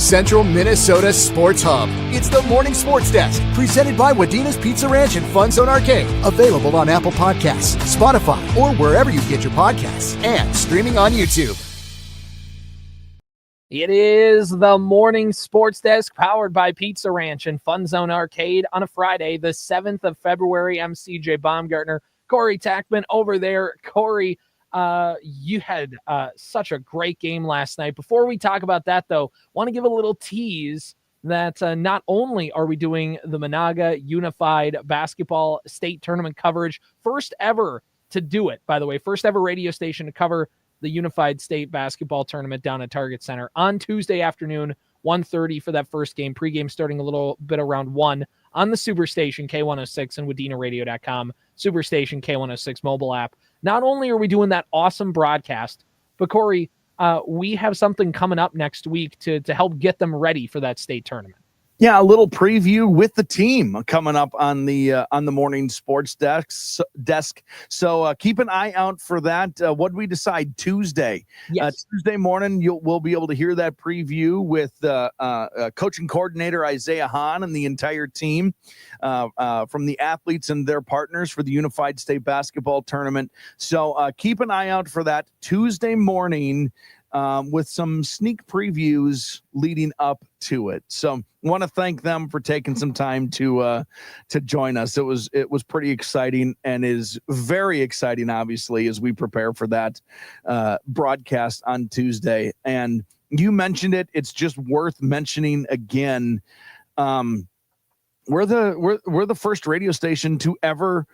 Central Minnesota Sports Hub. It's the Morning Sports Desk, presented by Wadena's Pizza Ranch and FunZone Arcade. Available on Apple Podcasts, Spotify, or wherever you get your podcasts, and streaming on YouTube. It is the Morning Sports Desk, powered by Pizza Ranch and FunZone Arcade on a Friday, the 7th of February. I'm CJ Baumgartner, Corey Tackman over there. Corey, you had such a great game last night. Before we talk about that, though, want to give a little tease that not only are we doing the Monaga Unified Basketball State Tournament coverage, first ever to do it, by the way, first ever radio station to cover the Unified State Basketball Tournament down at Target Center on Tuesday afternoon, 1:30 for that first game. Pregame starting a little bit around 1 on the Superstation K106 and WDenaRadio.com, Superstation K106 mobile app. Not only are we doing that awesome broadcast, but Corey, we have something coming up next week to help get them ready for that state tournament. Yeah, a little preview with the team coming up on the Morning Sports Desk. So keep an eye out for that. What did we decide? Tuesday. Yes. Tuesday morning, we'll be able to hear that preview with coaching coordinator Isaiah Hahn and the entire team from the athletes and their partners for the Unified State Basketball Tournament. So keep an eye out for that Tuesday morning with some sneak previews leading up to it. So want to thank them for taking some time to join us. It was pretty exciting and is very exciting, obviously, as we prepare for that broadcast on Tuesday. And you mentioned it. It's just worth mentioning again. We're the first radio station to ever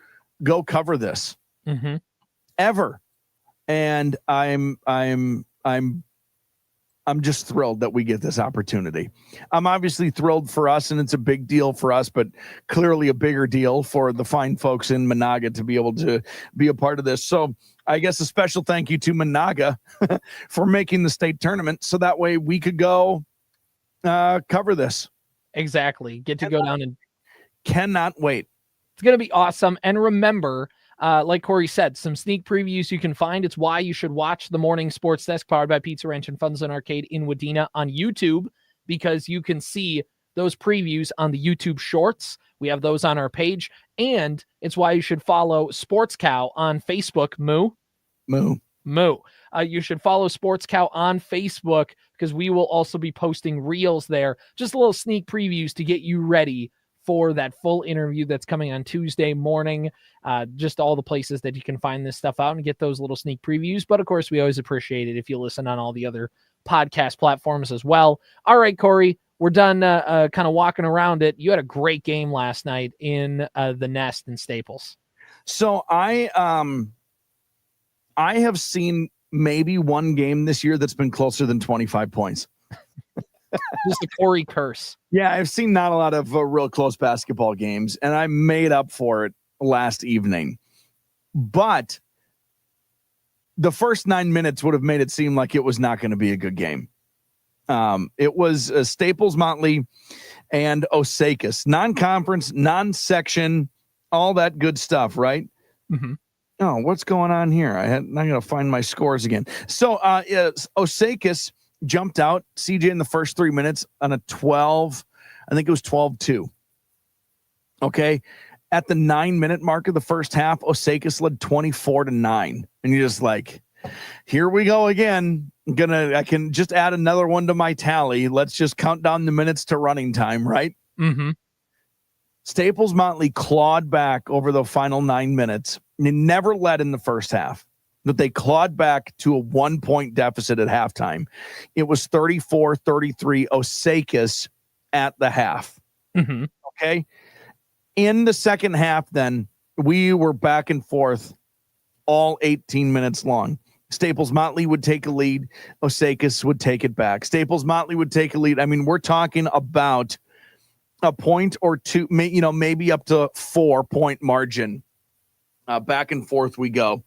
go cover this, ever. And I'm just thrilled that we get this opportunity. I'm obviously thrilled for us, and it's a big deal for us, but clearly a bigger deal for the fine folks in Monaga to be able to be a part of this. So I guess a special thank you to Monaga for making the state tournament, so that way we could go cover this. Exactly. Get to go down and cannot wait. It's going to be awesome. And remember, like Corey said, some sneak previews you can find. It's why you should watch the Morning Sports Desk, powered by Pizza Ranch and FunZone Arcade in Wadena on YouTube, because you can see those previews on the YouTube Shorts. We have those on our page. And it's why you should follow Sports Cow on Facebook. Moo. You should follow Sports Cow on Facebook, because we will also be posting reels there. Just a little sneak previews to get you ready for that full interview that's coming on Tuesday morning. Just all the places that you can find this stuff out and get those little sneak previews. But of course, we always appreciate it if you listen on all the other podcast platforms as well. All right, Corey, we're done kind of walking around it. You had a great game last night in the Nest in Staples. So I have seen maybe one game this year that's been closer than 25 points. Just a Corey curse. Yeah, I've seen not a lot of real close basketball games, and I made up for it last evening. But the first 9 minutes would have made it seem like it was not going to be a good game. It was Staples-Motley and Osakis. Non-conference, non-section, all that good stuff, right? Mm-hmm. Oh, what's going on here? I'm going to find my scores again. So Osakis jumped out, CJ, in the first 3 minutes on a 12. I think it was 12-2. Okay. At the 9-minute mark of the first half, Osakis led 24-9. And you're just like, here we go again. I can just add another one to my tally. Let's just count down the minutes to running time, right? Mm-hmm. Staples-Motley clawed back over the final 9 minutes. They never led in the first half, but they clawed back to a 1-point deficit at halftime. It was 34-33 Osakis at the half. Mm-hmm. Okay. In the second half, then we were back and forth all 18 minutes long. Staples-Motley would take a lead. Osakis would take it back. Staples-Motley would take a lead. I mean, we're talking about a point or two, maybe up to 4-point margin. Back and forth we go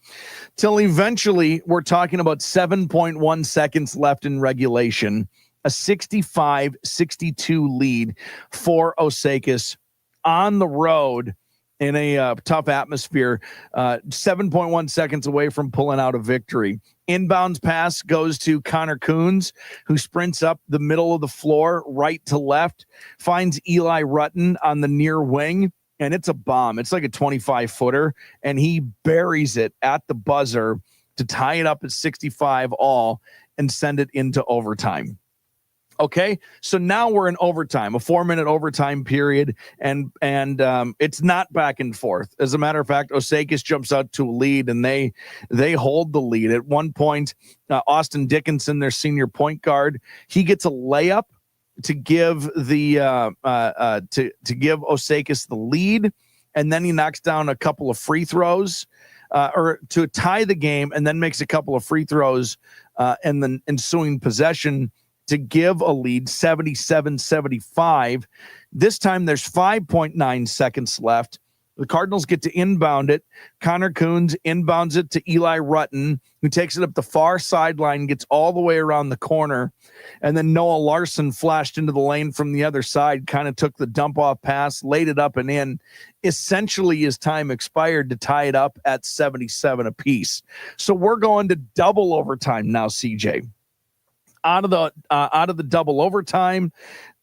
till eventually we're talking about 7.1 seconds left in regulation, a 65-62 lead for Osakis on the road in a tough atmosphere, 7.1 seconds away from pulling out a victory. Inbounds pass goes to Connor Coons, who sprints up the middle of the floor, right to left, finds Eli Rutten on the near wing, and it's a bomb. It's like a 25-footer, and he buries it at the buzzer to tie it up at 65 all and send it into overtime. Okay, so now we're in overtime, a 4-minute overtime period, and it's not back and forth. As a matter of fact, Osakis jumps out to a lead, and they hold the lead. At one point, Austin Dickinson, their senior point guard, he gets a layup to give the to give Osakis the lead, and then he knocks down a couple of free throws, or to tie the game, and then makes a couple of free throws in the ensuing possession to give a lead, 77-75. This time there's 5.9 seconds left. The Cardinals get to inbound it. Connor Coons inbounds it to Eli Rutten, who takes it up the far sideline, gets all the way around the corner, and then Noah Larson flashed into the lane from the other side, kind of took the dump-off pass, laid it up and in. Essentially, his time expired to tie it up at 77 apiece. So we're going to double overtime now, CJ. Out of the double overtime,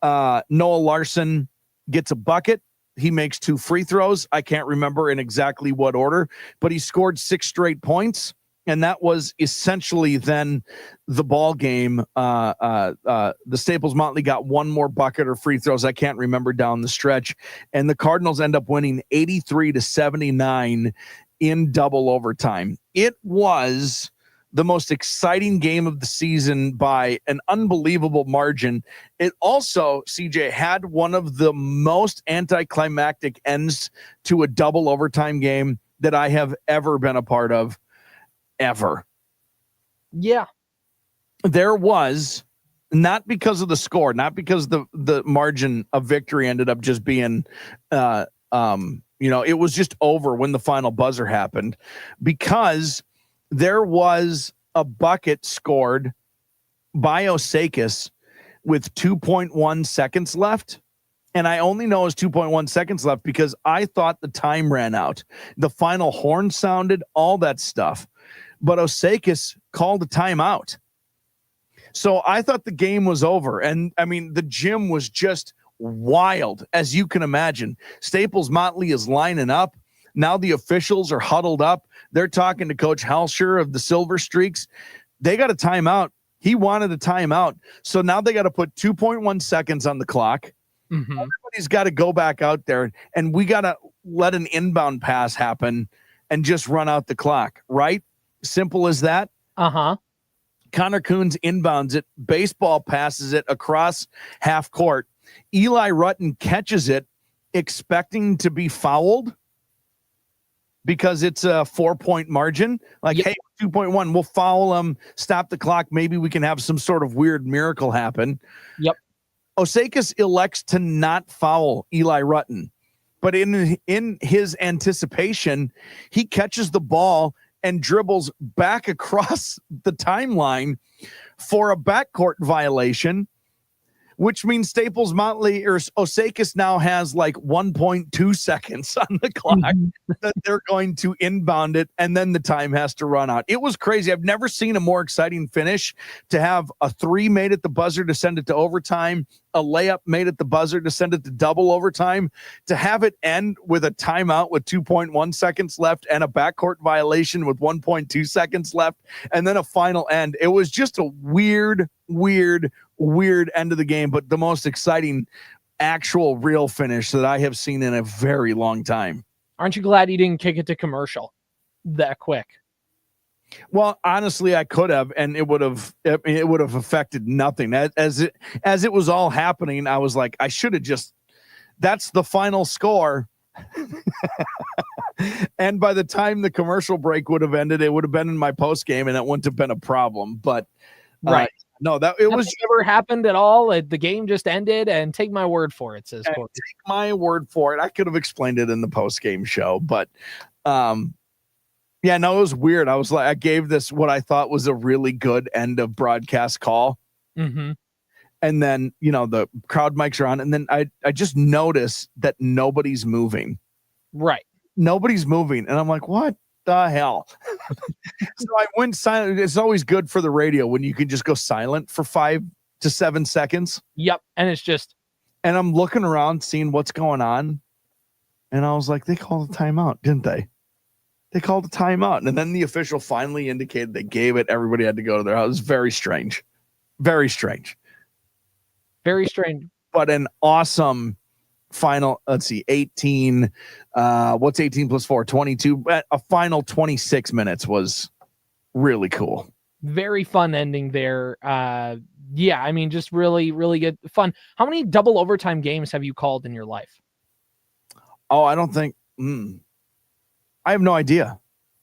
Noah Larson gets a bucket. He makes 2 free throws. I can't remember in exactly what order, but he scored 6 straight points, and that was essentially then the ball game. The Staples-Motley got 1 more bucket or free throws. I can't remember down the stretch, and the Cardinals end up winning 83-79 in double overtime. It was the most exciting game of the season by an unbelievable margin. It also, CJ, had one of the most anticlimactic ends to a double overtime game that I have ever been a part of, ever. Yeah. There was, not because of the score, not because the margin of victory ended up just being, it was just over when the final buzzer happened, because there was a bucket scored by Osakis with 2.1 seconds left. And I only know it's 2.1 seconds left because I thought the time ran out. The final horn sounded, all that stuff. But Osakis called a timeout. So I thought the game was over. And I mean, the gym was just wild, as you can imagine. Staples-Motley is lining up. Now the officials are huddled up. They're talking to Coach Halsher of the Silver Streaks. They got a timeout. He wanted a timeout. So now they got to put 2.1 seconds on the clock. Mm-hmm. Everybody's got to go back out there, and we got to let an inbound pass happen and just run out the clock, right? Simple as that. Uh-huh. Connor Coons inbounds it. Baseball passes it across half court. Eli Rutten catches it, expecting to be fouled, because it's a 4-point margin. Like, yep. Hey, 2.1, we'll foul them, stop the clock. Maybe we can have some sort of weird miracle happen. Yep. Osakis elects to not foul Eli Rutten, but in his anticipation, he catches the ball and dribbles back across the timeline for a backcourt violation, which means Staples-Motley or Osakis now has like 1.2 seconds on the clock that they're going to inbound it, and then the time has to run out. It was crazy. I've never seen a more exciting finish, to have a 3 made at the buzzer to send it to overtime, a layup made at the buzzer to send it to double overtime, to have it end with a timeout with 2.1 seconds left and a backcourt violation with 1.2 seconds left, and then a final end. It was just a weird end of the game, but the most exciting actual real finish that I have seen in a very long time. Aren't you glad you didn't kick it to commercial that quick? Well, honestly, I could have, and it would have affected nothing. As it was all happening, I was like, I should have just, that's the final score. And by the time the commercial break would have ended, it would have been in my post game, and it wouldn't have been a problem. But right. No, it was never happened at all. The game just ended, and take my word for it, says Corey. Take my word for it. I could have explained it in the post-game show, but it was weird. I was like, I gave this what I thought was a really good end of broadcast call. Mm-hmm. And then, the crowd mics are on, and then I just noticed that nobody's moving. Right. Nobody's moving. And I'm like, what the hell? So I went silent. It's always good for the radio when you can just go silent for 5 to 7 seconds. Yep. And it's just. And I'm looking around, seeing what's going on. And I was like, they called a timeout, didn't they? They called a timeout. And then the official finally indicated they gave it. Everybody had to go to their house. Very strange. Very strange. Very strange. But an awesome final, let's see, 18. What's 18 plus 4? 22. A final 26 minutes was really cool. Very fun ending there. Yeah, I mean, just really, really good fun. How many double overtime games have you called in your life? Oh, I don't think. I have no idea.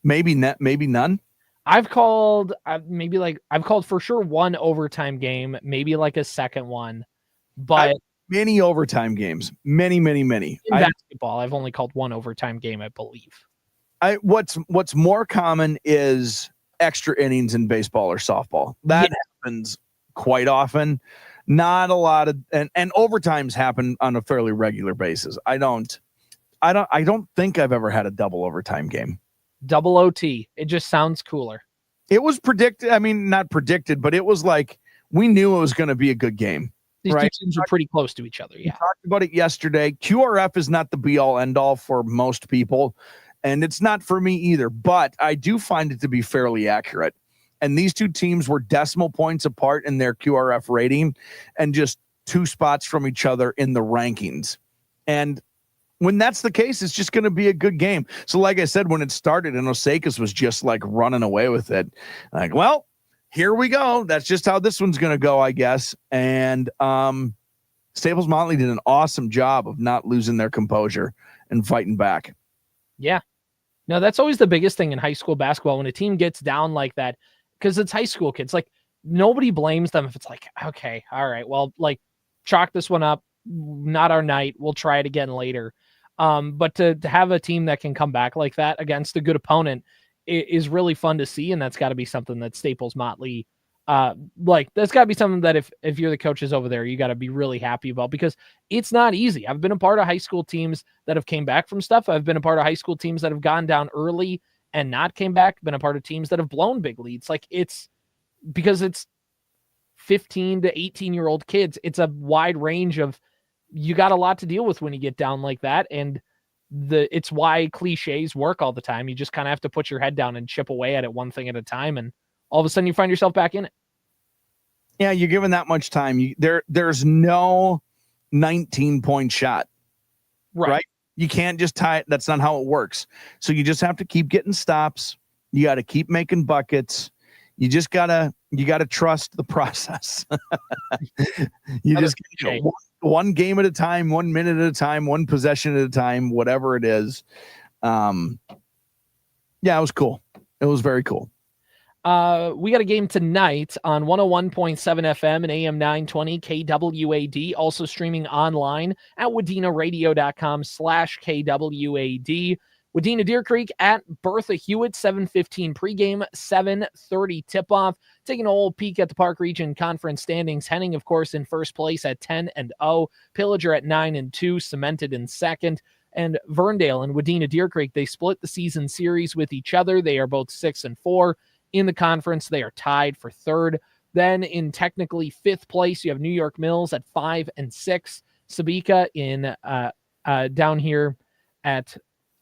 Maybe none. I've called I've called for sure one overtime game, maybe like a second one, but many overtime games, many. In basketball, I've only called one overtime game, I believe. What's more common is extra innings in baseball or softball. That happens quite often. Not a lot of and overtimes happen on a fairly regular basis. I don't think I've ever had a double overtime game. Double OT. It just sounds cooler. It was predicted. I mean, not predicted, but it was like we knew it was going to be a good game. These right? two teams are pretty close to each other. Yeah. We talked about it yesterday. QRF is not the be all end all for most people, and it's not for me either, but I do find it to be fairly accurate. And these two teams were decimal points apart in their QRF rating and just 2 spots from each other in the rankings. And when that's the case, it's just going to be a good game. So like I said, when it started and Osakis was just like running away with it, like, well, here we go. That's just how this one's going to go, I guess. And Staples-Motley did an awesome job of not losing their composure and fighting back. Yeah. No, that's always the biggest thing in high school basketball when a team gets down like that, because it's high school kids. Like, nobody blames them if it's like, okay, all right, well, like, chalk this one up. Not our night. We'll try it again later. But to have a team that can come back like that against a good opponent is really fun to see. And that's got to be something that Staples-Motley, that's got to be something that if you're the coaches over there, you got to be really happy about, because it's not easy. I've been a part of high school teams that have came back from stuff. I've been a part of high school teams that have gone down early and not came back. Been a part of teams that have blown big leads. Like, it's because it's 15 to 18-year-old kids. It's a wide range of, you got a lot to deal with when you get down like that. And it's why cliches work all the time. You just kind of have to put your head down and chip away at it one thing at a time. And all of a sudden you find yourself back in it. Yeah. You're given that much time. There's no 19-point shot, right? You can't just tie it. That's not how it works. So you just have to keep getting stops. You got to keep making buckets. You just gotta trust the process. One game at a time, 1 minute at a time, one possession at a time, whatever it is. Yeah, it was cool. It was very cool. We got a game tonight on 101.7 FM and AM920 KWAD, also streaming online at WDenaRadio.com/KWAD. Wadena Deer Creek at Bertha Hewitt, 7:15 pregame, 7:30 tip-off. Taking an old peek at the Park Region Conference standings. Henning, of course, in first place at 10-0. Pillager at 9-2, cemented in second. And Verndale and Wadena Deer Creek, they split the season series with each other. They are both 6-4 in the conference. They are tied for third. Then in technically fifth place, you have New York Mills at 5-6. Sabika in down here at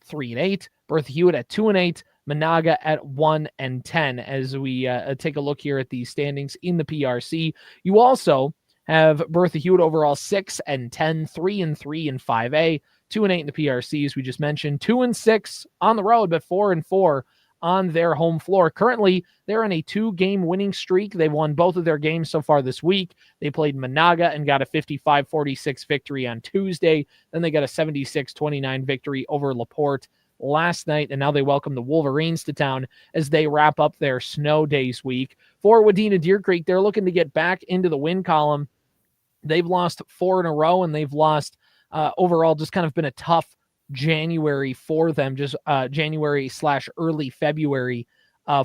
3-8, Bertha Hewitt at 2-8, Monaga at 1-10. As we take a look here at the standings in the PRC, you also have Bertha Hewitt overall 6-10, 3-3 in 5A, 2-8 in the PRC, as we just mentioned, 2-6 on the road, but 4-4 on their home floor. Currently, they're in a 2-game winning streak. They've won both of their games so far this week. They played Monaga and got a 55-46 victory on Tuesday. Then they got a 76-29 victory over LaPorte last night, and now they welcome the Wolverines to town as they wrap up their snow days week. For Wadena Deer Creek, they're looking to get back into the win column. They've lost 4 in a row, and they've lost overall just kind of been a tough January for them, just January/early February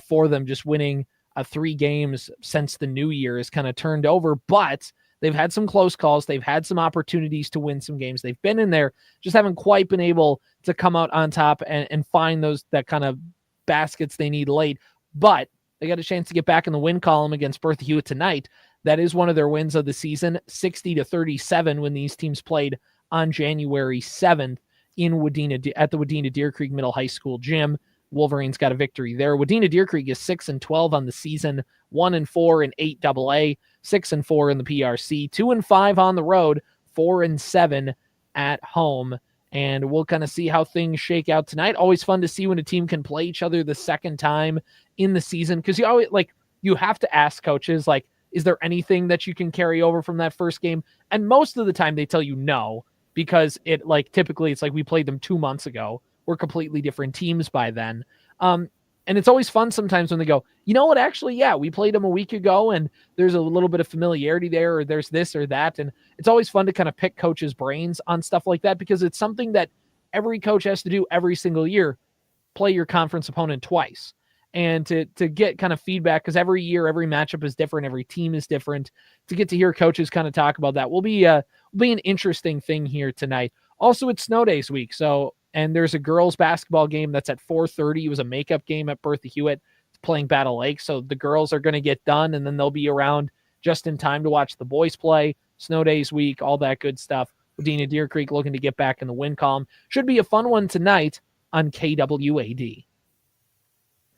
for them, just winning 3 games since the new year is kind of turned over, but They've had some close calls. They've had some opportunities to win some games. They've been in there, just haven't quite been able to come out on top and find that kind of baskets they need late. But they got a chance to get back in the win column against Bertha Hewitt tonight. That is one of their wins of the season, 60-37 when these teams played on January 7th in Wadena at the Wadena Deer Creek Middle High School gym. Wolverines got a victory there. Wadena Deer Creek is 6-12 on the season, 1-4 in 8AA, 6-4 in the PRC, 2-5 on the road, 4-7 at home. And we'll kind of see how things shake out tonight. Always fun to see when a team can play each other the second time in the season, because you have to ask coaches, like, is there anything that you can carry over from that first game? And most of the time they tell you no, because typically it's like we played them 2 months ago. We're completely different teams by then. And it's always fun sometimes when they go, you know what, actually, yeah, we played them a week ago and there's a little bit of familiarity there, or there's this or that. And it's always fun to kind of pick coaches' brains on stuff like that, because it's something that every coach has to do every single year, play your conference opponent twice. And to get kind of feedback, because every year, every matchup is different, every team is different, to get to hear coaches kind of talk about that will be an interesting thing here tonight. Also, it's snow days week, and there's a girls basketball game that's at 4:30. It was a makeup game at Bertha Hewitt playing Battle Lake, so the girls are going to get done, and then they'll be around just in time to watch the boys play. Snow days week, all that good stuff. Wadena Deer Creek looking to get back in the win column. Should be a fun one tonight on KWAD.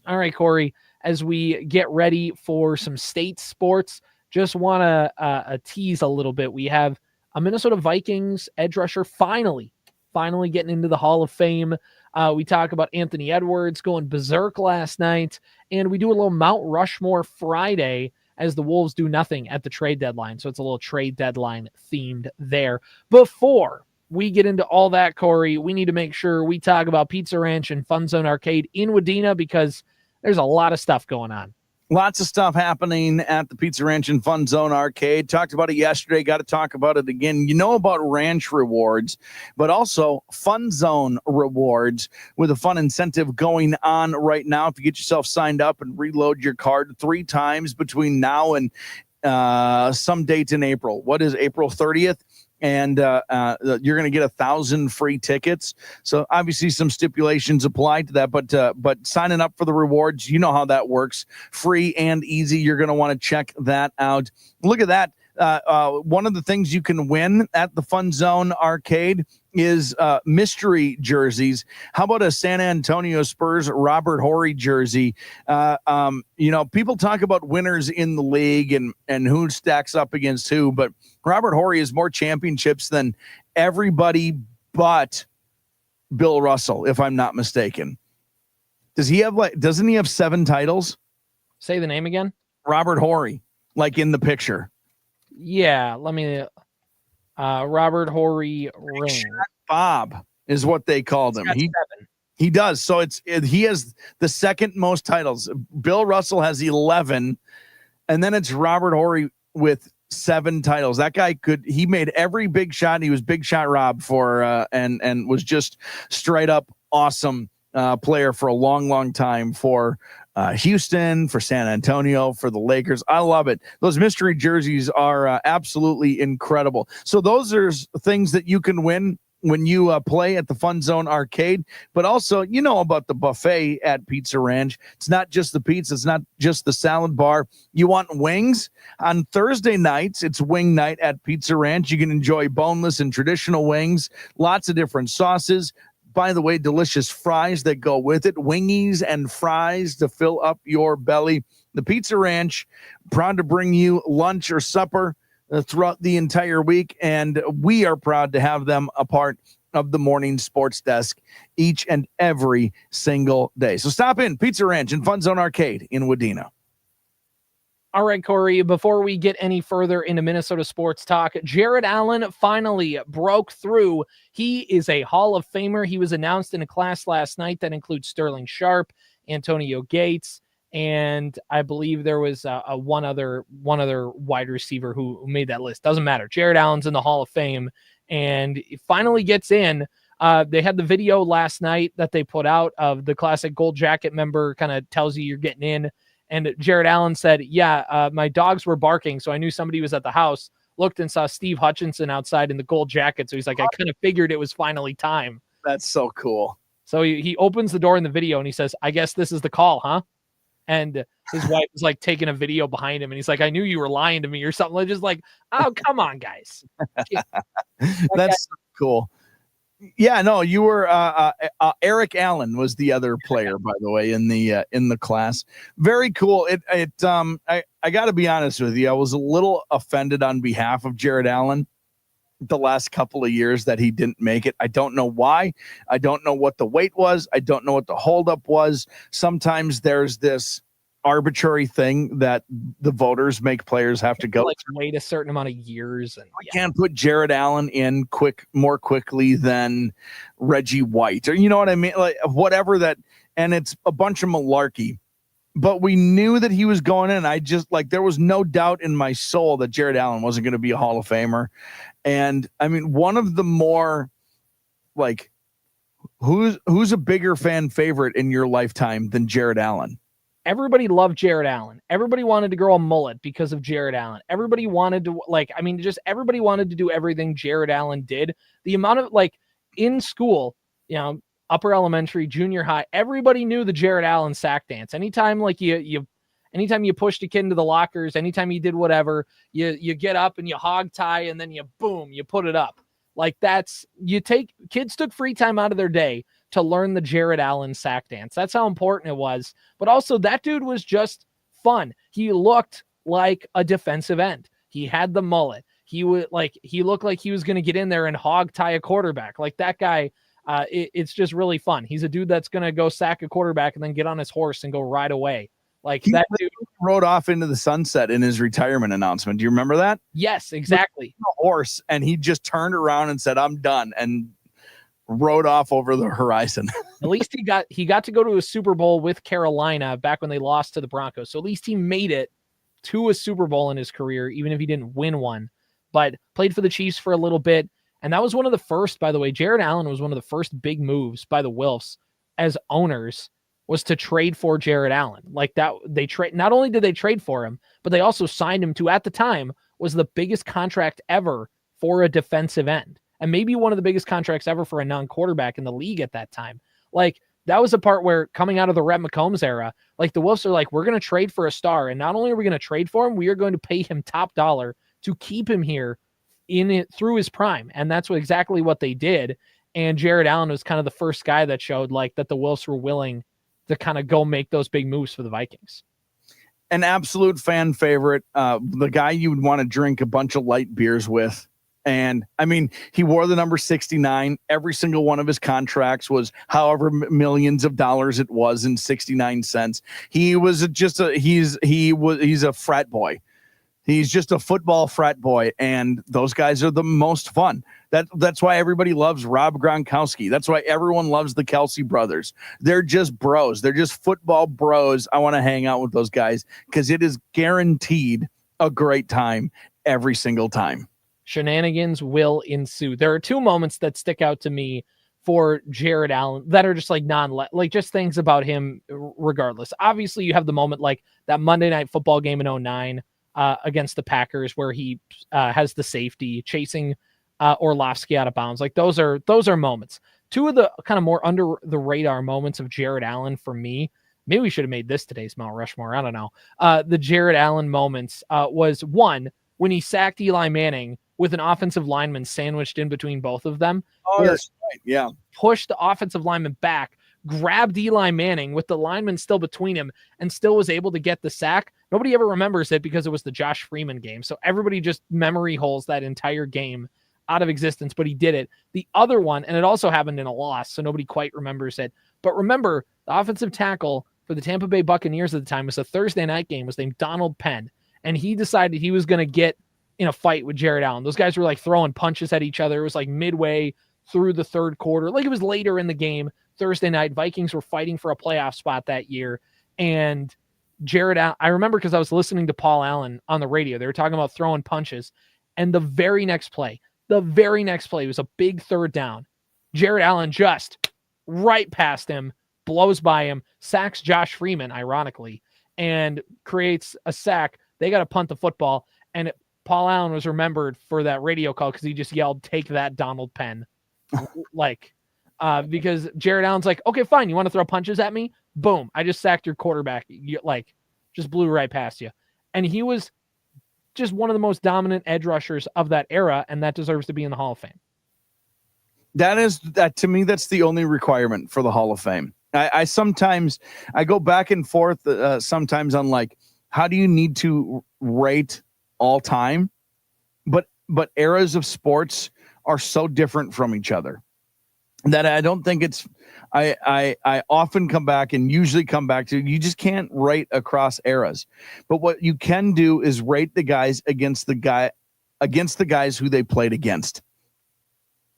All right, Corey, as we get ready for some state sports, just want to tease a little bit. We have a Minnesota Vikings edge rusher finally getting into the Hall of Fame. We talk about Anthony Edwards going berserk last night, and we do a little Mount Rushmore Friday as the Wolves do nothing at the trade deadline. So it's a little trade deadline themed there. Before we get into all that, Corey, we need to make sure we talk about Pizza Ranch and FunZone Arcade in Wadena, because there's a lot of stuff going on. Lots of stuff happening at the Pizza Ranch and FunZone Arcade. Talked about it yesterday. Got to talk about it again. You know about Ranch Rewards, but also FunZone Rewards with a fun incentive going on right now. If you get yourself signed up and reload your card 3 times between now and some date in April. What is April 30th? And you're going to get 1,000 free tickets. So obviously some stipulations apply to that, but signing up for the rewards, you know how that works. Free and easy. You're going to want to check that out. Look at that. One of the things you can win at the FunZone Arcade is mystery jerseys. How about a San Antonio Spurs Robert Horry jersey? People talk about winners in the league and who stacks up against who, but Robert Horry has more championships than everybody but Bill Russell, if I'm not mistaken. Doesn't he have 7 titles? Say the name again. Robert Horry, like in the picture. Yeah, let me Robert Horry ring. Bob is what they called him. He does. So he has the second most titles. Bill Russell has 11, and then it's Robert Horry with 7 titles. That guy he made every big shot. He was Big Shot Rob for and was just straight up awesome player for a long time for Houston, for San Antonio, for the Lakers. I love it. Those mystery jerseys are absolutely incredible. So those are things that you can win when you play at the FunZone Arcade. But also, you know about the buffet at Pizza Ranch. It's not just the pizza. It's not just the salad bar. You want wings? On Thursday nights, it's wing night at Pizza Ranch. You can enjoy boneless and traditional wings, lots of different sauces. By the way, delicious fries that go with it, wingies and fries to fill up your belly. The Pizza Ranch, proud to bring you lunch or supper throughout the entire week, and we are proud to have them a part of the morning sports desk each and every single day. So stop in Pizza Ranch and FunZone Arcade in Wadena. All right, Corey, before we get any further into Minnesota sports talk, Jared Allen finally broke through. He is a Hall of Famer. He was announced in a class last night that includes Sterling Sharp, Antonio Gates, and I believe there was one other wide receiver who made that list. Doesn't matter. Jared Allen's in the Hall of Fame, and he finally gets in. They had the video last night that they put out of the classic gold jacket member, kind of tells you you're getting in. And Jared Allen said, my dogs were barking, so I knew somebody was at the house. looked and saw Steve Hutchinson outside in the gold jacket. So he's like, I kind of figured it was finally time. That's so cool. So he opens the door in the video and he says, I guess this is the call, huh? And his wife is like taking a video behind him. And he's like, I knew you were lying to me or something. Like, just like, oh, come on, guys. That's so cool. Yeah, no, you were Eric Allen was the other player, by the way, in the class. Very cool. I got to be honest with you. I was a little offended on behalf of Jared Allen the last couple of years that he didn't make it. I don't know why. I don't know what the weight was. I don't know what the holdup was. Sometimes there's this arbitrary thing that the voters make players have to go wait a certain amount of years, and I can't put Jared Allen in more quickly than Reggie White, or you know what I mean, like whatever that, and it's a bunch of malarkey. But we knew that he was going in. I just there was no doubt in my soul that Jared Allen wasn't going to be a Hall of Famer. And I mean, one of the more who's a bigger fan favorite in your lifetime than Jared Allen? Everybody loved Jared Allen. Everybody wanted to grow a mullet because of Jared Allen. Everybody wanted to everybody wanted to do everything Jared Allen did. The amount of in school, upper elementary, junior high, everybody knew the Jared Allen sack dance. Anytime anytime you pushed a kid into the lockers, anytime you did whatever, you get up and you hog tie and then you put it up. Kids took free time out of their day to learn the Jared Allen sack dance. That's how important it was. But also that dude was just fun. He looked like a defensive end. He had the mullet. He looked like he was going to get in there and hog tie a quarterback. Like that guy, it's just really fun. He's a dude that's going to go sack a quarterback and then get on his horse and go ride away. That dude rode off into the sunset in his retirement announcement. Do you remember that? Yes, exactly. Horse, and he just turned around and said, "I'm done," and rode off over the horizon. At least he got to go to a Super Bowl with Carolina back when they lost to the Broncos. So at least he made it to a Super Bowl in his career, even if he didn't win one. But played for the Chiefs for a little bit. And that was one of the first, by the way, Jared Allen was one of the first big moves by the Wilfs as owners, was to trade for Jared Allen. Not only did they trade for him, but they also signed him to, at the time, was the biggest contract ever for a defensive end. And maybe one of the biggest contracts ever for a non-quarterback in the league at that time. That was a part where, coming out of the Rhett McCombs era, the Wilfs are we're going to trade for a star. And not only are we going to trade for him, we are going to pay him top dollar to keep him here through his prime. And that's exactly what they did. And Jared Allen was kind of the first guy that showed that the Wilfs were willing to kind of go make those big moves for the Vikings. An absolute fan favorite, the guy you would want to drink a bunch of light beers with. And I mean, he wore the number 69. Every single one of his contracts was however millions of dollars it was in 69 cents. He was he's a frat boy. He's just a football frat boy, and those guys are the most fun. That's why everybody loves Rob Gronkowski. That's why everyone loves the Kelsey brothers. They're just bros. They're just football bros. I want to hang out with those guys because it is guaranteed a great time every single time. Shenanigans will ensue. There are two moments that stick out to me for Jared Allen that are just just things about him regardless. Obviously, you have the moment that Monday Night Football game in 2009. Against the Packers, where he has the safety chasing Orlovsky out of bounds. Those are moments. Two of the kind of more under the radar moments of Jared Allen for me. Maybe we should have made this today's Mount Rushmore. I don't know. The Jared Allen moments was one when he sacked Eli Manning with an offensive lineman sandwiched in between both of them. Oh, that's right. Yeah. Pushed the offensive lineman back, grabbed Eli Manning with the lineman still between him, and still was able to get the sack. Nobody ever remembers it because it was the Josh Freeman game. So everybody just memory holes that entire game out of existence, but he did it. The other one, and it also happened in a loss, so nobody quite remembers it. But remember, the offensive tackle for the Tampa Bay Buccaneers at the time was a Thursday night game, was named Donald Penn, and he decided he was going to get in a fight with Jared Allen. Those guys were throwing punches at each other. It was midway through the third quarter. It was later in the game. Thursday night, Vikings were fighting for a playoff spot that year. And Jared Allen, I remember because I was listening to Paul Allen on the radio. They were talking about throwing punches. And the very next play was a big third down. Jared Allen just right past him, blows by him, sacks Josh Freeman, ironically, and creates a sack. They got to punt the football. And Paul Allen was remembered for that radio call because he just yelled, "Take that, Donald Penn." Because Jared Allen's like, okay, fine. You want to throw punches at me? Boom. I just sacked your quarterback. Just blew right past you. And he was just one of the most dominant edge rushers of that era, and that deserves to be in the Hall of Fame. That to me, that's the only requirement for the Hall of Fame. I sometimes go back and forth sometimes on like, how do you need to rate all time? But eras of sports are so different from each other that I don't think it's, I often come back and usually come back to, you just can't rate across eras. But what you can do is rate the guys against the guys who they played against.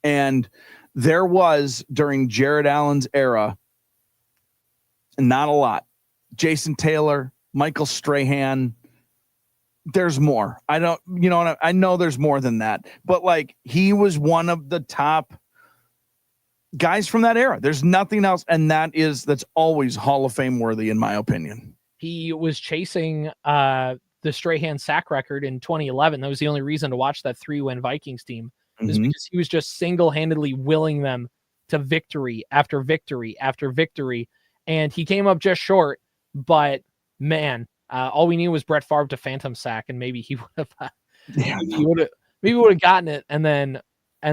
And there was, during Jared Allen's era, not a lot. Jason Taylor, Michael Strahan. There's more. I know there's more than that, but like, he was one of the top guys from that era. There's nothing else. And that's always Hall of Fame worthy, in my opinion. He was chasing the Strahan sack record in 2011. That was the only reason to watch that 3-win Vikings team, is because he was just single-handedly willing them to victory after victory after victory. And he came up just short, but man, all we needed was Brett Favre to phantom sack, and maybe he would have, maybe would have gotten it. And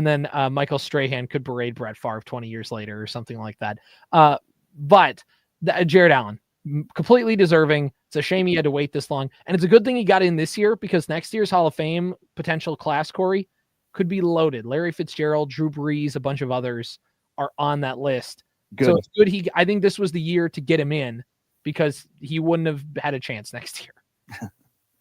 then Michael Strahan could berate Brett Favre 20 years later or something like that. But Jared Allen, completely deserving. It's a shame he had to wait this long, and it's a good thing he got in this year, because next year's Hall of Fame potential class, Corey, could be loaded. Larry Fitzgerald, Drew Brees, a bunch of others are on that list. Good. So it's good. I think this was the year to get him in, because he wouldn't have had a chance next year.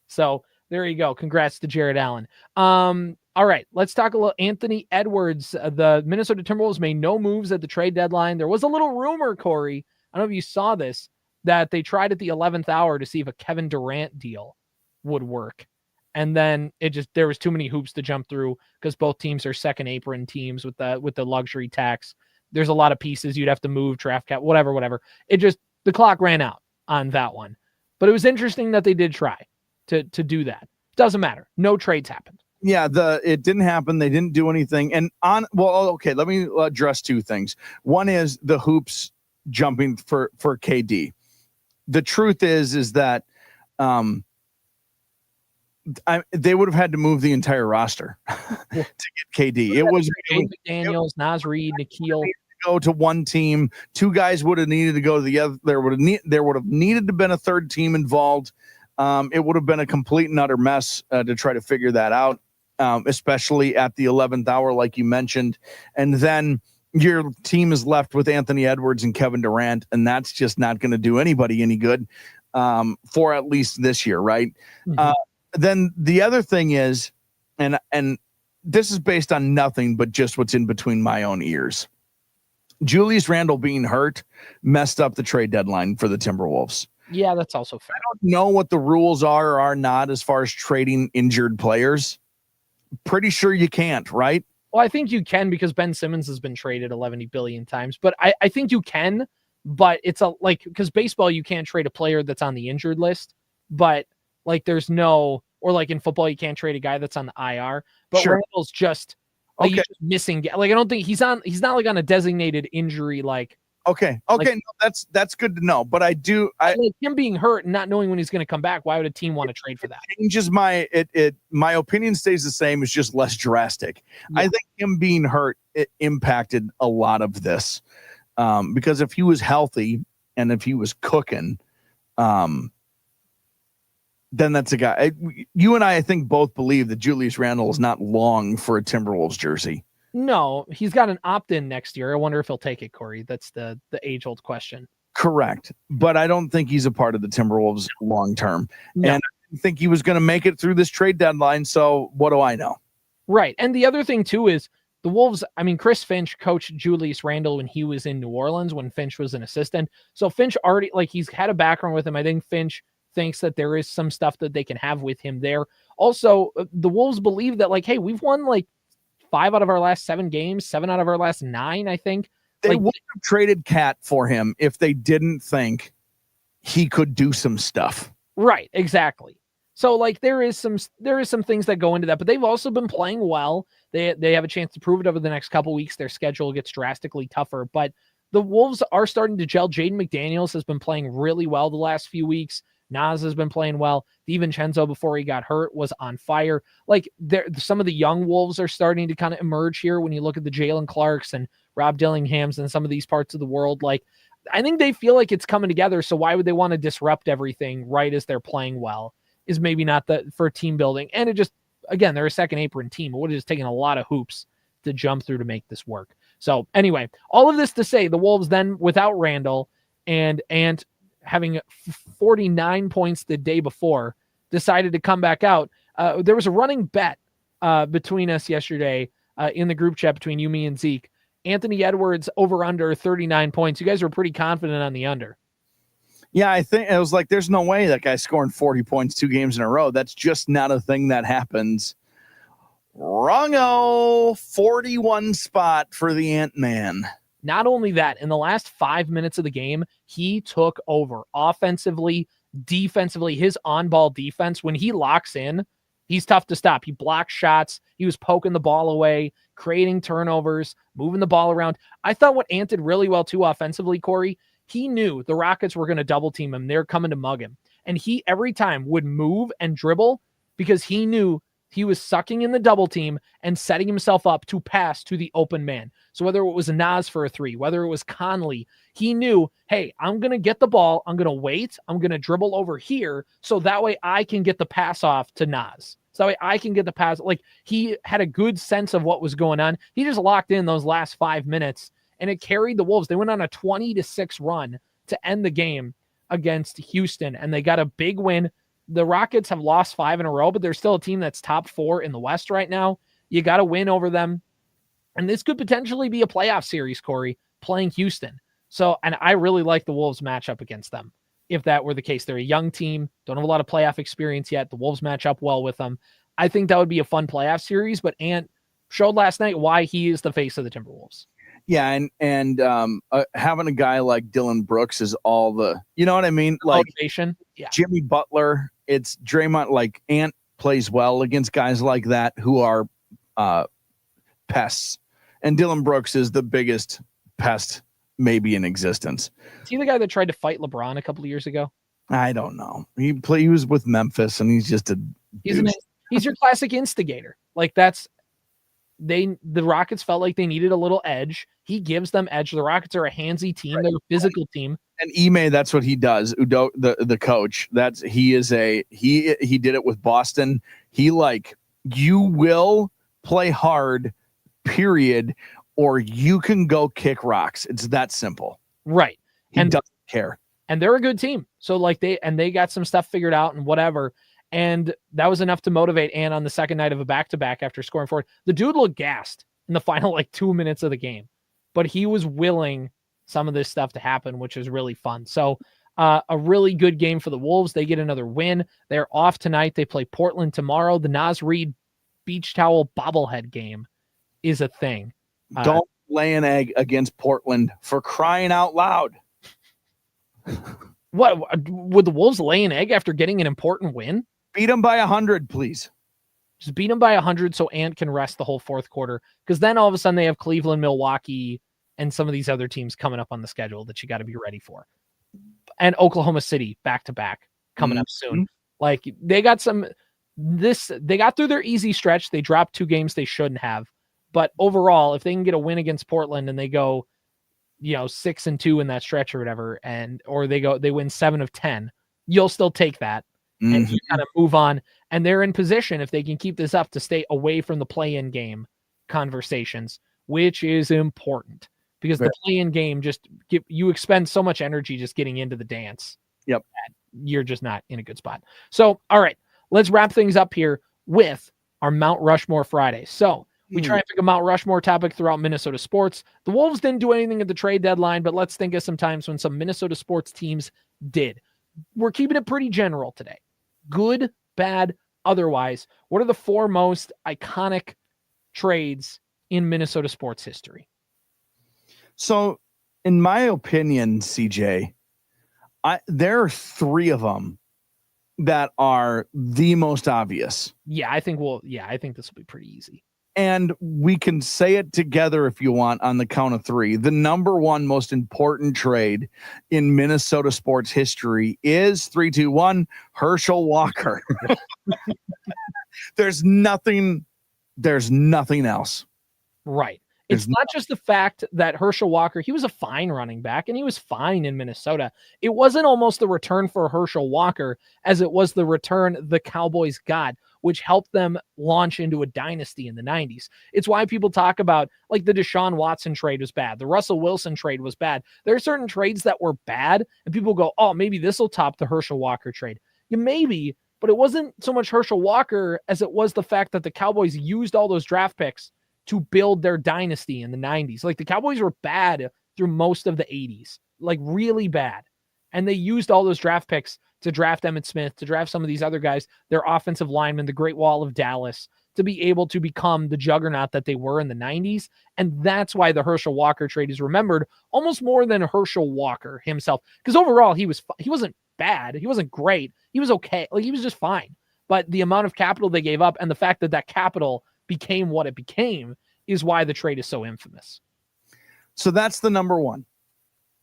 So there you go. Congrats to Jared Allen. All right, let's talk a little Anthony Edwards. The Minnesota Timberwolves made no moves at the trade deadline. There was a little rumor, Corey, I don't know if you saw this, that they tried at the 11th hour to see if a Kevin Durant deal would work. And then there was too many hoops to jump through, because both teams are second apron teams with the luxury tax. There's a lot of pieces you'd have to move, draft cap, whatever. The clock ran out on that one. But it was interesting that they did try to do that. Doesn't matter. No trades happened. Yeah, it didn't happen. They didn't do anything. And okay, let me address two things. One is the hoops jumping for KD. The truth is that they would have had to move the entire roster to get KD. It was Daniels, Naz Reid, Nikhil. Go to one team. Two guys would have needed to go to the other. There would have needed to have been a third team involved. It would have been a complete and utter mess to try to figure that out, especially at the 11th hour, like you mentioned. And then your team is left with Anthony Edwards and Kevin Durant, and that's just not going to do anybody any good for at least this year, right? Mm-hmm. Then the other thing is, and this is based on nothing but just what's in between my own ears. Julius Randle being hurt messed up the trade deadline for the Timberwolves. Yeah, that's also fair. I don't know what the rules are or are not as far as trading injured players. Pretty sure you can't, right? Well, I think you can, because Ben Simmons has been traded 11 billion times. But I think you can, but it's because baseball, you can't trade a player that's on the injured list. But there's no, or in football, you can't trade a guy that's on the IR. But sure. Randall's just he's just missing. I don't think he's not on a designated injury. Okay. No, that's good to know. But I him being hurt and not knowing when he's going to come back. Why would a team want to trade for that? Changes my opinion stays the same. It's just less drastic. Yeah. I think him being hurt, it impacted a lot of this, because if he was healthy and if he was cooking, then that's a guy. You and I think, both believe that Julius Randle is not long for a Timberwolves jersey. No, he's got an opt-in next year. I wonder if he'll take it, Corey. That's the age-old question. Correct. But I don't think he's a part of the Timberwolves long-term. No. And I didn't think he was going to make it through this trade deadline, so what do I know? Right. And the other thing, too, is the Wolves, Chris Finch coached Julius Randle when he was in New Orleans, when Finch was an assistant. So Finch already, he's had a background with him. I think Finch thinks that there is some stuff that they can have with him there. Also, the Wolves believe that, hey, we've won, 5 out of our last 7 games, 7 out of our last 9, I think. They would have traded Cat for him if they didn't think he could do some stuff. Right, exactly. So like there is some things that go into that, but they've also been playing well. They have a chance to prove it over the next couple weeks. Their schedule gets drastically tougher, but the Wolves are starting to gel. Jaden McDaniels has been playing really well the last few weeks. Nas has been playing well. DiVincenzo, before he got hurt, was on fire. Like some of the young Wolves are starting to kind of emerge here when you look at the Jalen Clarks and Rob Dillinghams and some of these parts of the world. Like, I think they feel like it's coming together. So why would they want to disrupt everything right as they're playing well? Is maybe not for team building. And it just, again, they're a second apron team. It would have just taken a lot of hoops to jump through to make this work. So anyway, all of this to say, the Wolves then, without Randall and having 49 points the day before, decided to come back out. There was a running bet between us yesterday in the group chat between you, me, and Zeke. Anthony Edwards over under 39 points. You guys were pretty confident on the under. Yeah, I think it was like, there's no way that guy's scoring 40 points 2 games in a row. That's just not a thing that happens. Wrong-o, 41 spot for the Ant-Man. Not only that, in the last 5 minutes of the game, he took over offensively, defensively. His on-ball defense, when he locks in, he's tough to stop. He blocks shots. He was poking the ball away, creating turnovers, moving the ball around. I thought what Ant did really well too offensively, Corey, he knew the Rockets were going to double team him. They're coming to mug him. And he every time would move and dribble because he knew he was sucking in the double team and setting himself up to pass to the open man. So whether it was Nas for a 3, whether it was Conley, he knew, hey, I'm going to get the ball. I'm going to wait. I'm going to dribble over here. So that way I can get the pass off to Nas. So that way I can get the pass. Like, he had a good sense of what was going on. He just locked in those last 5 minutes and it carried the Wolves. They went on a 20-6 run to end the game against Houston, and they got a big win. The Rockets have lost 5 in a row, but they're still a team that's top 4 in the West right now. You got to win over them. And this could potentially be a playoff series, Corey, playing Houston. So, and I really like the Wolves matchup against them. If that were the case, they're a young team, don't have a lot of playoff experience yet. The Wolves match up well with them. I think that would be a fun playoff series, but Ant showed last night why he is the face of the Timberwolves. Yeah, and having a guy like Dylan Brooks is all the, you know what I mean? Like motivation. Yeah. Jimmy Butler, it's Draymond. Like, Ant plays well against guys like that who are pests, and Dylan Brooks is the biggest pest maybe in existence. Is he the guy that tried to fight LeBron a couple of years ago? I don't know. He was with Memphis, and he's just he's your classic instigator. Like, that's. The Rockets felt like they needed a little edge. He gives them edge. The Rockets are a handsy team. Right. They're a physical team. And Ime, that's what he does. Udo, the coach, he did it with Boston. He you will play hard, period, or you can go kick rocks. It's that simple. Right. He doesn't care. And they're a good team. So they got some stuff figured out and whatever. And that was enough to motivate Ant on the second night of a back-to-back after scoring 4. The dude looked gassed in the final 2 minutes of the game, but he was willing some of this stuff to happen, which is really fun. So a really good game for the Wolves. They get another win. They're off tonight. They play Portland tomorrow. The Nas Reed beach towel bobblehead game is a thing. Don't lay an egg against Portland, for crying out loud. What would the Wolves lay an egg after getting an important win? Beat them by 100, please. Just beat them by 100 so Ant can rest the whole fourth quarter. Because then all of a sudden they have Cleveland, Milwaukee, and some of these other teams coming up on the schedule that you got to be ready for. And Oklahoma City back-to-back coming up soon. Like, they got they got through their easy stretch. They dropped 2 games they shouldn't have. But overall, if they can get a win against Portland and they go, 6-2 in that stretch or whatever, or they win 7 of 10, you'll still take that. And you got to move on. And they're in position, if they can keep this up, to stay away from the play-in game conversations, which is important because the play-in game you expend so much energy just getting into the dance. Yep. You're just not in a good spot. So, all right, let's wrap things up here with our Mount Rushmore Friday. So we try and pick a Mount Rushmore topic throughout Minnesota sports. The Wolves didn't do anything at the trade deadline, but let's think of some times when some Minnesota sports teams did. We're keeping it pretty general today. Good, bad, otherwise. What are the 4 most iconic trades in Minnesota sports history? So, in my opinion, CJ, there are 3 of them that are the most obvious. I think this will be pretty easy. And we can say it together if you want on the count of three. The number one most important trade in Minnesota sports history is 3, 2, 1, Herschel Walker. There's nothing else. Right. It's not just the fact that Herschel Walker, he was a fine running back and he was fine in Minnesota. It wasn't almost the return for Herschel Walker as it was the return the Cowboys got, which helped them launch into a dynasty in the 90s. It's why people talk about like the Deshaun Watson trade was bad. The Russell Wilson trade was bad. There are certain trades that were bad and people go, oh, maybe this will top the Herschel Walker trade. Yeah, maybe, but it wasn't so much Herschel Walker as it was the fact that the Cowboys used all those draft picks to build their dynasty in the 90s. Like the Cowboys were bad through most of the 80s, like really bad. And they used all those draft picks to draft Emmitt Smith, to draft some of these other guys, their offensive linemen, the Great Wall of Dallas, to be able to become the juggernaut that they were in the 90s. And that's why the Herschel Walker trade is remembered almost more than Herschel Walker himself. Because overall, he wasn't bad. He wasn't great. He was okay. Like he was just fine. But the amount of capital they gave up and the fact that capital became what it became is why the trade is so infamous. So that's the number one.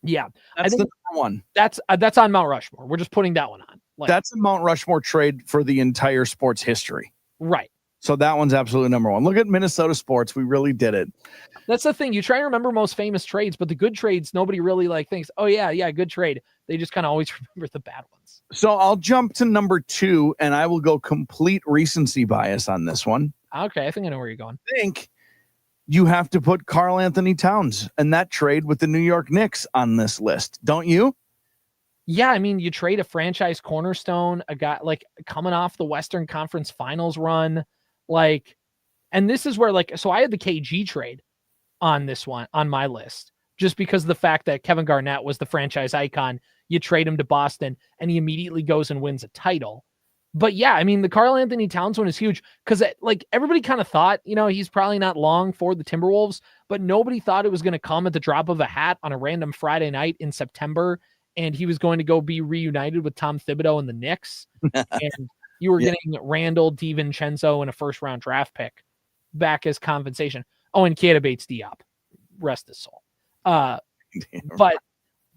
Yeah. That's the number one. That's on Mount Rushmore. We're just putting that one on. Like, that's a Mount Rushmore trade for the entire sports history. Right. So that one's absolutely number one. Look at Minnesota sports. We really did it. That's the thing. You try to remember most famous trades, but the good trades, nobody really like thinks, oh yeah, good trade. They just kind of always remember the bad ones. So I'll jump to number 2 and I will go complete recency bias on this one. Okay. I think I know where you're going. I think you have to put Karl Anthony Towns and that trade with the New York Knicks on this list. Don't you? Yeah. I mean, you trade a franchise cornerstone, a guy like coming off the Western Conference Finals run. Like, and this is where so I had the KG trade on this one, on my list, just because of the fact that Kevin Garnett was the franchise icon. You trade him to Boston and he immediately goes and wins a title. But yeah, I mean, the Karl Anthony Towns one is huge because everybody kind of thought, he's probably not long for the Timberwolves, but nobody thought it was going to come at the drop of a hat on a random Friday night in September. And he was going to go be reunited with Tom Thibodeau and the Knicks. And you were getting Randall DiVincenzo and a first round draft pick back as compensation. Oh, and Keita Bates-Diop, rest his soul. But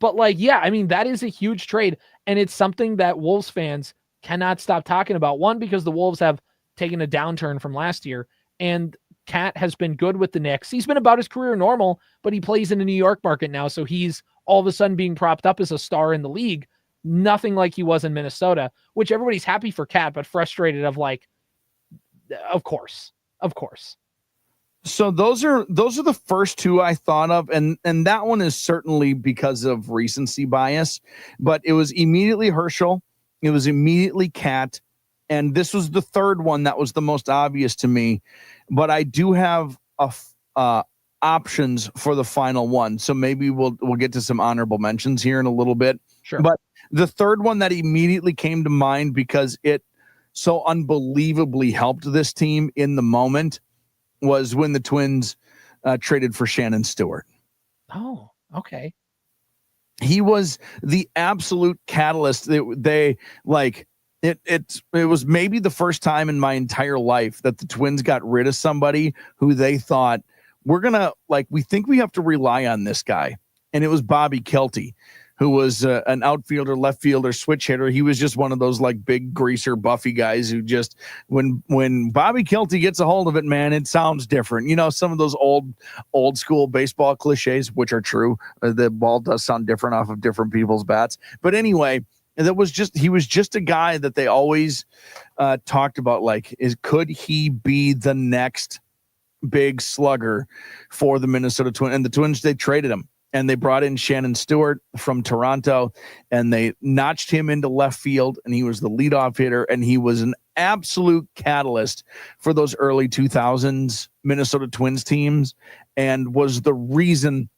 I mean, that is a huge trade. And it's something that Wolves fans cannot stop talking about. One, because the Wolves have taken a downturn from last year, and Cat has been good with the Knicks. He's been about his career normal, but he plays in the New York market now. So he's all of a sudden being propped up as a star in the league. Nothing like he was in Minnesota, which everybody's happy for Cat, but frustrated of of course. So those are the first two I thought of. And that one is certainly because of recency bias, but it was immediately Herschel. It was immediately Cat. And this was the third one that was the most obvious to me, but I do have options for the final one. So maybe we'll get to some honorable mentions here in a little bit. Sure. But the third one that immediately came to mind because it so unbelievably helped this team in the moment was when the Twins traded for Shannon Stewart. Oh, okay. He was the absolute catalyst. It was maybe the first time in my entire life that the Twins got rid of somebody who they thought we think we have to rely on this guy. And it was Bobby Kelty, who was an outfielder, left fielder, switch hitter. He was just one of those big greaser, buffy guys who just, when Bobby Kelty gets a hold of it, man, it sounds different. Some of those old school baseball cliches, which are true. The ball does sound different off of different people's bats. But anyway, he was just a guy that they always talked about. Could he be the next big slugger for the Minnesota Twins? And the Twins, they traded him. And they brought in Shannon Stewart from Toronto, and they notched him into left field, and he was the leadoff hitter, and he was an absolute catalyst for those early 2000s Minnesota Twins teams and was the reason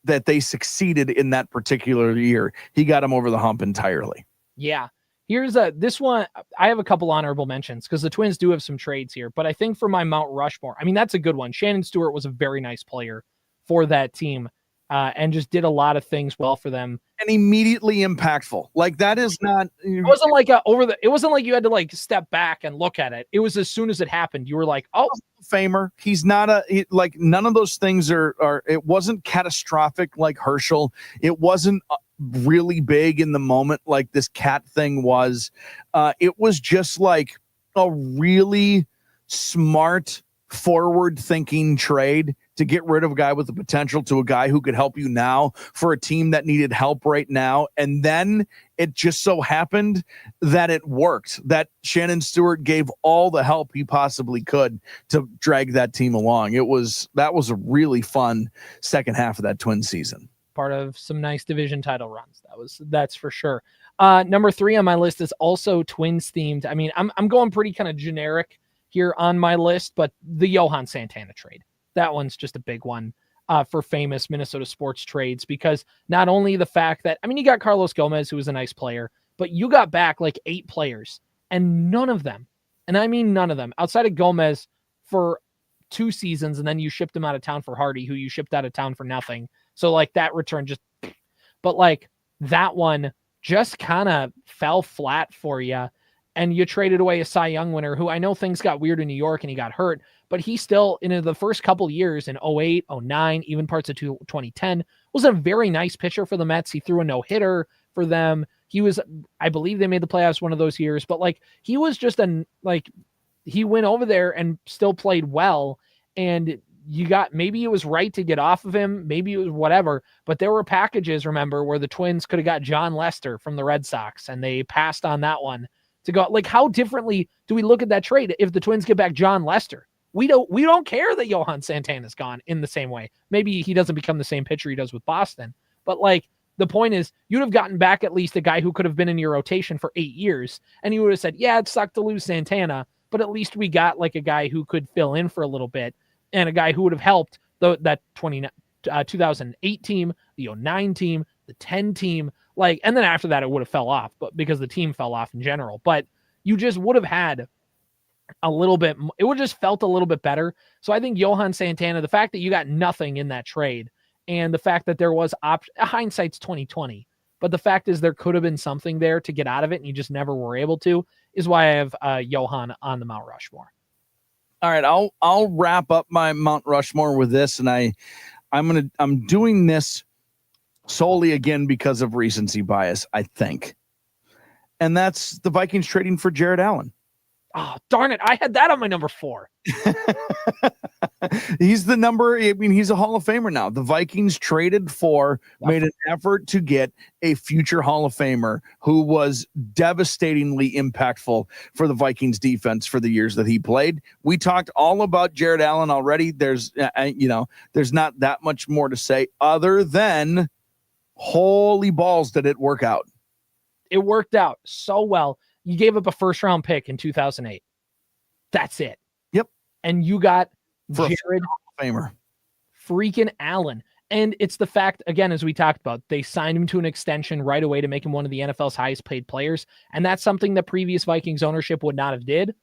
that they succeeded in that particular year. He got them over the hump entirely. Yeah. Here's this one. I have a couple honorable mentions because the Twins do have some trades here, but I think for my Mount Rushmore, I mean, that's a good one. Shannon Stewart was a very nice player for that team. and just did a lot of things well for them. And immediately impactful. Like that is not. It wasn't like it wasn't like you had to like step back and look at it. It was as soon as it happened, you were like, oh, Famer. He's not like none of those things are. It wasn't catastrophic like Herschel. It wasn't really big in the moment like this cat thing was. It was just like a really smart, forward-thinking trade to get rid of a guy with the potential to a guy who could help you now for a team that needed help right now. And then it just so happened that it worked, that Shannon Stewart gave all the help he possibly could to drag that team along. That was a really fun second half of that Twins season. Part of some nice division title runs. That's for sure. Number 3 on my list is also Twins themed. I mean, I'm going pretty kind of generic here on my list, but the Johan Santana trade. That one's just a big one for famous Minnesota sports trades, because not only the fact that, I mean, you got Carlos Gomez, who was a nice player, but you got back like 8 players, and none of them, and I mean none of them, outside of Gomez for 2 seasons, and then you shipped him out of town for Hardy, who you shipped out of town for nothing. So like that return just, but like that one just kind of fell flat for you. And you traded away a Cy Young winner who, I know things got weird in New York and he got hurt, but he still, in the first couple years in 08, 09, even parts of 2010, was a very nice pitcher for the Mets. He threw a no-hitter for them. He was, I believe they made the playoffs one of those years, but like he was just he went over there and still played well. And you got, maybe it was right to get off of him, maybe it was whatever, but there were packages, remember, where the Twins could have got John Lester from the Red Sox, and they passed on that one to go. Like, how differently do we look at that trade if the Twins get back John Lester? We don't care that Johan Santana's gone in the same way. Maybe he doesn't become the same pitcher he does with Boston, but like the point is, you'd have gotten back at least a guy who could have been in your rotation for 8 years, and you would have said, yeah, it sucked to lose Santana, but at least we got like a guy who could fill in for a little bit, and a guy who would have helped that 2008 team, the 09 team, the 10 team, like, and then after that it would have fell off, but because the team fell off in general. But you just would have had a little bit, it would just felt a little bit better. So I think Johan Santana, the fact that you got nothing in that trade, and the fact that there was hindsight's 2020, but the fact is there could have been something there to get out of it, and you just never were able to, is why I have Johan on the Mount Rushmore. All right, I'll wrap up my Mount Rushmore with this, and I'm doing this solely again because of recency bias, I think. And that's the Vikings trading for Jared Allen. Oh, darn it. I had that on my number 4. He's a Hall of Famer now. The Vikings traded for, made an effort to get a future Hall of Famer who was devastatingly impactful for the Vikings defense for the years that he played. We talked all about Jared Allen already. There's not that much more to say other than holy balls, did it work out? It worked out so well. You gave up a first-round pick in 2008. That's it. Yep. And you got for Jared Famer freaking Allen. And it's the fact, again, as we talked about, they signed him to an extension right away to make him one of the NFL's highest paid players. And that's something that previous Vikings ownership would not have did.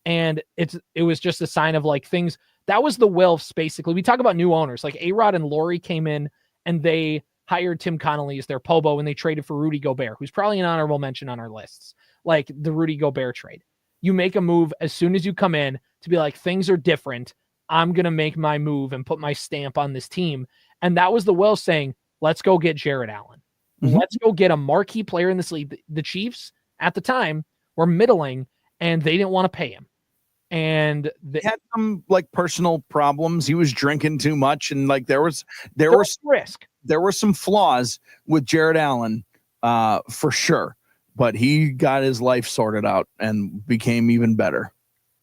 And it was just a sign of like things. That was the Wilfs, basically. We talk about new owners. Like A-Rod and Laurie came in and they hired Tim Connolly as their Pobo, and they traded for Rudy Gobert, who's probably an honorable mention on our lists. Like the Rudy Gobert trade. You make a move as soon as you come in to be like, things are different. I'm going to make my move and put my stamp on this team. And that was the Wilfs saying, let's go get Jared Allen. Mm-hmm. Let's go get a marquee player in this league. The Chiefs at the time were middling and they didn't want to pay him. And they had some like personal problems. He was drinking too much. And like there was risk. There were some flaws with Jared Allen for sure. But he got his life sorted out and became even better.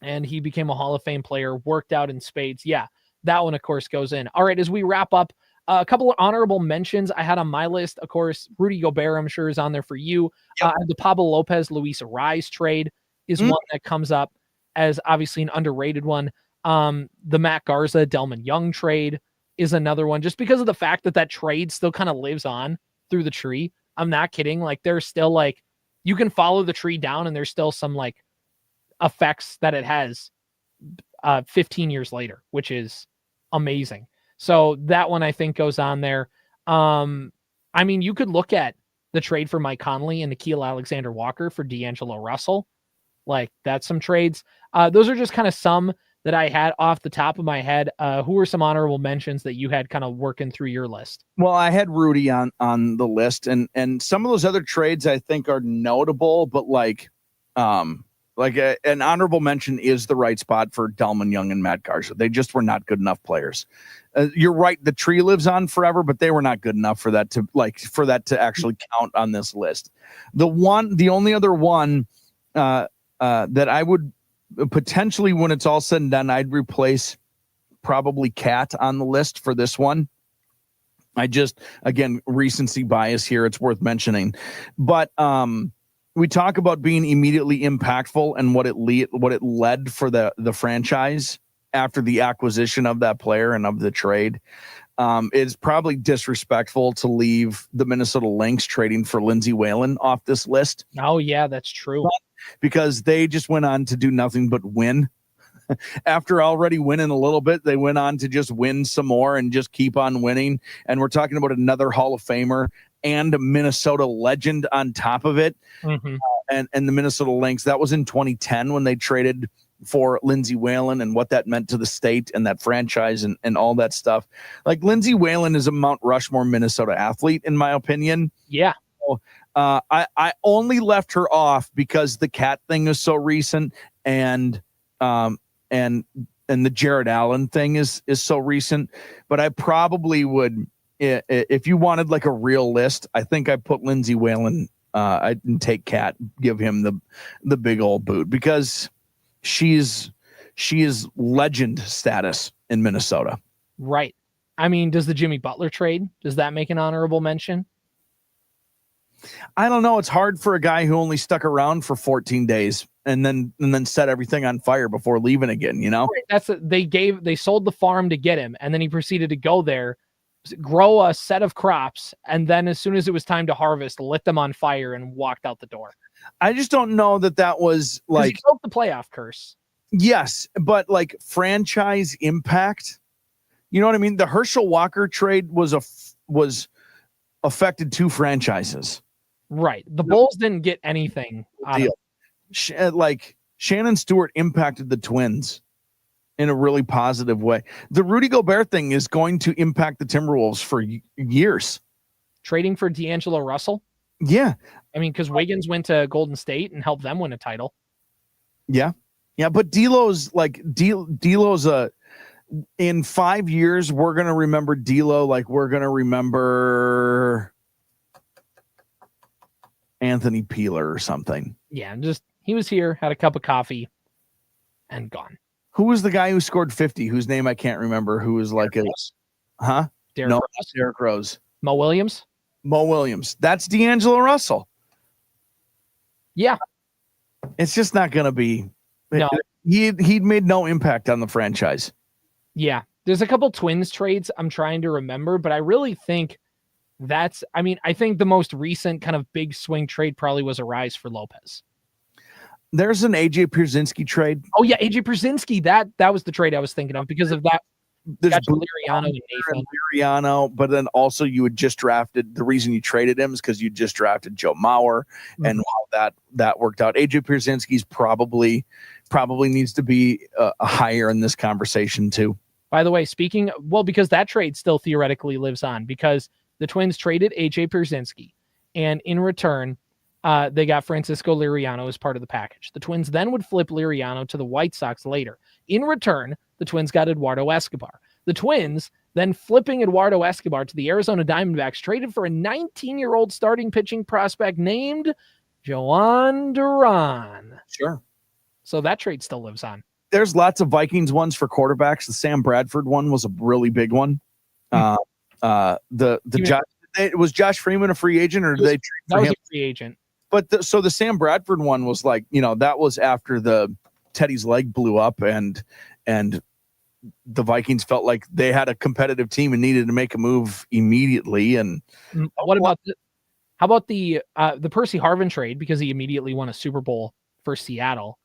And he became a Hall of Fame player, worked out in spades. Yeah, that one, of course, goes in. All right, as we wrap up, a couple of honorable mentions I had on my list. Of course, Rudy Gobert, I'm sure, is on there for you. Yep. The Pablo Lopez, Luis Ariz trade is one that comes up as obviously an underrated one. The Matt Garza, Delman Young trade is another one, just because of the fact that trade still kind of lives on through the tree. I'm not kidding. Like, there's still like, you can follow the tree down and there's still some like effects that it has 15 years later, which is amazing. So that one I think goes on there. I mean, you could look at the trade for Mike Conley and Nikhil Alexander-Walker for D'Angelo Russell. Like, that's some trades. Those are just kind of some that I had off the top of my head. Who were some honorable mentions that you had kind of working through your list? Well, I had Rudy on the list, and some of those other trades I think are notable, but an honorable mention is the right spot for Delman Young and Matt Garza. They just were not good enough players. You're right. The tree lives on forever, but they were not good enough for that to actually count on this list. The only other one that I would potentially, when it's all said and done, I'd replace probably Cat on the list for this one. Again, recency bias here. It's worth mentioning, but we talk about being immediately impactful and what it led for the franchise after the acquisition of that player and of the trade. It's probably disrespectful to leave the Minnesota Lynx trading for Lindsey Whalen off this list. Oh yeah, that's true. Because they just went on to do nothing but win. After already winning a little bit, they went on to just win some more and just keep on winning. And we're talking about another Hall of Famer and a Minnesota legend on top of it. Mm-hmm. And the Minnesota Lynx, that was in 2010 when they traded for Lindsey Whalen and what that meant to the state and that franchise and all that stuff. Like, Lindsey Whalen is a Mount Rushmore Minnesota athlete, in my opinion. Yeah. So, I only left her off because the Cat thing is so recent, and the Jared Allen thing is so recent. But I probably would, if you wanted like a real list, I think I put Lindsey Whalen. I didn't take Cat, give him the big old boot, because she is legend status in Minnesota. Right. I mean, does the Jimmy Butler trade, does that make an honorable mention? I don't know. It's hard for a guy who only stuck around for 14 days and then set everything on fire before leaving again, you know? They sold the farm to get him, and then he proceeded to go there, grow a set of crops, and then as soon as it was time to harvest, lit them on fire and walked out the door. I just don't know that was like, he broke the playoff curse. Yes, but like franchise impact, you know what I mean? The Herschel Walker trade was affected two franchises. Right. The Bulls didn't get anything out of it. Like, Shannon Stewart impacted the Twins in a really positive way. The Rudy Gobert thing is going to impact the Timberwolves for years. Trading for D'Angelo Russell? Yeah. I mean, because Wiggins went to Golden State and helped them win a title. Yeah. Yeah, but D'Lo's in 5 years, we're going to remember D'Lo like we're going to remember Anthony Peeler or something. Yeah, he was here, had a cup of coffee, and gone. Who was the guy who scored 50, whose name I can't remember, who was like Derrick Rose. Mo Williams. That's D'Angelo Russell. Yeah. It's just not going to be. No. He'd made no impact on the franchise. Yeah. There's a couple Twins trades I'm trying to remember, but I really think I think the most recent kind of big swing trade probably was a rise for Lopez. There's an AJ Pierzynski trade. Oh yeah, AJ Pierzynski. That was the trade I was thinking of because of that. There's Liriano and Nathan. Liriano, but then also you had just drafted. The reason you traded him is because you just drafted Joe Mauer, and how that worked out. AJ Pierzynski's probably needs to be higher in this conversation too. By the way, because that trade still theoretically lives on, because the Twins traded AJ Pierzynski, and in return, they got Francisco Liriano as part of the package. The Twins then would flip Liriano to the White Sox later. In return, the Twins got Eduardo Escobar. The Twins, then flipping Eduardo Escobar to the Arizona Diamondbacks, traded for a 19-year-old starting pitching prospect named Joan Duran. Sure. So that trade still lives on. There's lots of Vikings ones for quarterbacks. The Sam Bradford one was a really big one. Was Josh Freeman a free agent, or did they trade for him? That was a free agent. But the Sam Bradford one was like, that was after the Teddy's leg blew up, and the Vikings felt like they had a competitive team and needed to make a move immediately. And how about the Percy Harvin trade, because he immediately won a Super Bowl for Seattle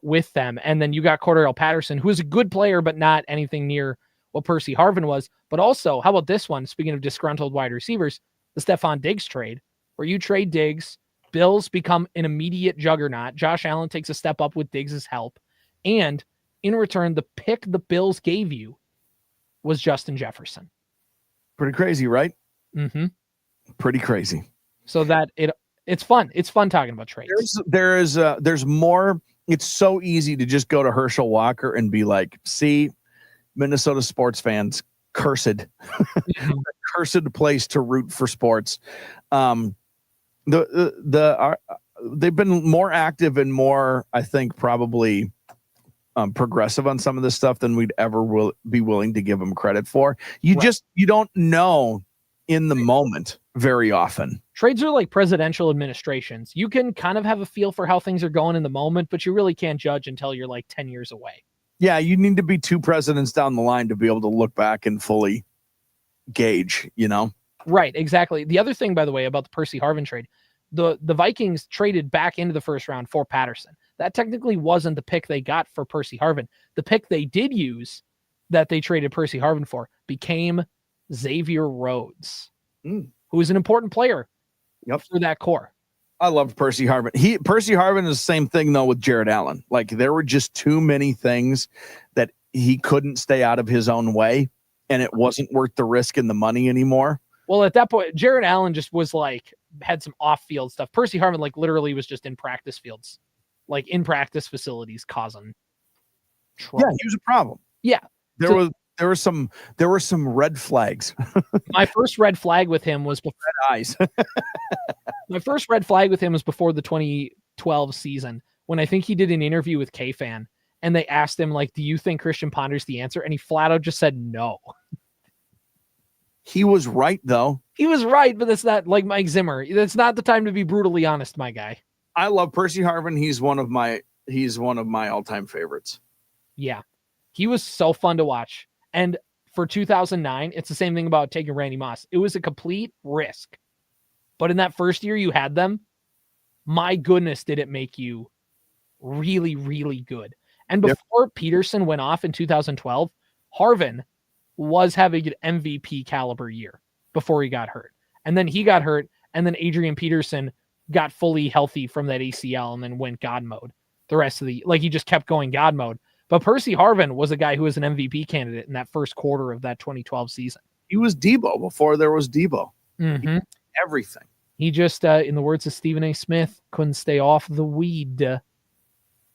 with them, and then you got Cordell Patterson, who is a good player but not anything near what Percy Harvin was. But also, how about this one? Speaking of disgruntled wide receivers, the Stephon Diggs trade, where you trade Diggs, Bills become an immediate juggernaut. Josh Allen takes a step up with Diggs' help. And in return, the pick the Bills gave you was Justin Jefferson. Pretty crazy, right? Mm-hmm. Pretty crazy. So that it's fun. It's fun talking about trades. There's more. It's so easy to just go to Herschel Walker and be like, see, Minnesota sports fans, cursed, cursed place to root for sports. They've been more active and more, I think, probably progressive on some of this stuff than we'd ever be willing to give them credit for. You don't know in the moment very often. Trades are like presidential administrations. You can kind of have a feel for how things are going in the moment, but you really can't judge until you're like 10 years away. Yeah, you need to be 2 presidents down the line to be able to look back and fully gauge, Right, exactly. The other thing, by the way, about the Percy Harvin trade, the Vikings traded back into the first round for Patterson. That technically wasn't the pick they got for Percy Harvin. The pick they did use that they traded Percy Harvin for became Xavier Rhodes, who is an important player for that core. I loved Percy Harvin. Percy Harvin is the same thing, though, with Jared Allen. Like, there were just too many things that he couldn't stay out of his own way, and it wasn't worth the risk and the money anymore. Well, at that point, Jared Allen just was like, had some off-field stuff. Percy Harvin, like, literally was just in practice fields, like in practice facilities causing trouble. Yeah, he was a problem. Yeah. There were some red flags. My first red flag with him was before red eyes. My first red flag with him was before the 2012 season, when I think he did an interview with K-Fan, and they asked him, like, do you think Christian Ponder's the answer? And he flat out just said no. He was right, though. He was right, but that's not like Mike Zimmer. That's not the time to be brutally honest, my guy. I love Percy Harvin. He's one of my all-time favorites. Yeah. He was so fun to watch. And for 2009, it's the same thing about taking Randy Moss. It was a complete risk. But in that first year you had them, my goodness, did it make you really, really good. And before Peterson went off in 2012, Harvin was having an MVP caliber year before he got hurt. And then he got hurt, and then Adrian Peterson got fully healthy from that ACL and then went God mode. The rest of he just kept going God mode. But Percy Harvin was a guy who was an MVP candidate in that first quarter of that 2012 season. He was Debo before there was Debo. Mm-hmm. Everything. He just, in the words of Stephen A. Smith, couldn't stay off the weed.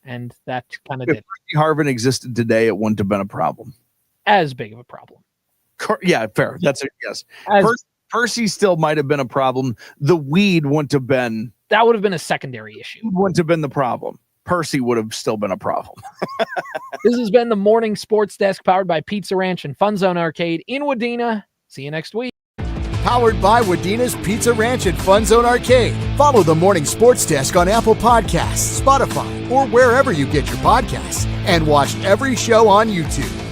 And that kind of did. If Percy Harvin existed today, it wouldn't have been a problem. As big of a problem. Yeah, fair. That's a yes. Percy still might have been a problem. The weed wouldn't have been. That would have been a secondary issue. Wouldn't have been the problem. Percy would have still been a problem. This has been the Morning Sports Desk, powered by Pizza Ranch and FunZone Arcade in Wadena. See you next week. Powered by Wadena's Pizza Ranch and FunZone Arcade. Follow the Morning Sports Desk on Apple Podcasts, Spotify, or wherever you get your podcasts. And watch every show on YouTube.